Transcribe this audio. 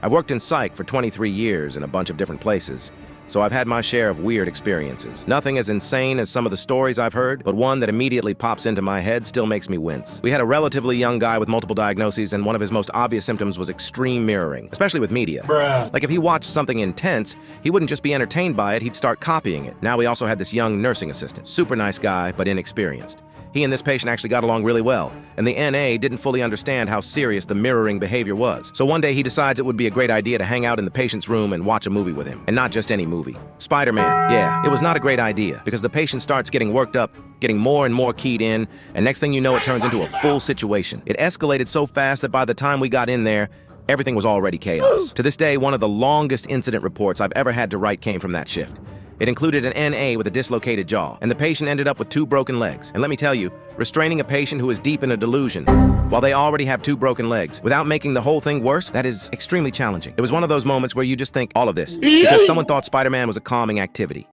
I've worked in psych for 23 years in a bunch of different places, so I've had my share of weird experiences. Nothing as insane as some of the stories I've heard, but one that immediately pops into my head still makes me wince. We had a relatively young guy with multiple diagnoses, and one of his most obvious symptoms was extreme mirroring, especially with media. Bruh. Like if he watched something intense, he wouldn't just be entertained by it, he'd start copying it. Now we also had this young nursing assistant. Super nice guy, but inexperienced. He and this patient actually got along really well, and the NA didn't fully understand how serious the mirroring behavior was. So one day he decides it would be a great idea to hang out in the patient's room and watch a movie with him. And not just any movie. Spider-Man. Yeah, it was not a great idea, because the patient starts getting worked up, getting more and more keyed in, and next thing you know, it turns into a full situation. It escalated so fast that by the time we got in there, everything was already chaos. To this day, one of the longest incident reports I've ever had to write came from that shift. It included an NA with a dislocated jaw, and the patient ended up with 2 broken legs. And let me tell you, restraining a patient who is deep in a delusion while they already have 2 broken legs without making the whole thing worse, that is extremely challenging. It was one of those moments where you just think all of this because someone thought Spider-Man was a calming activity.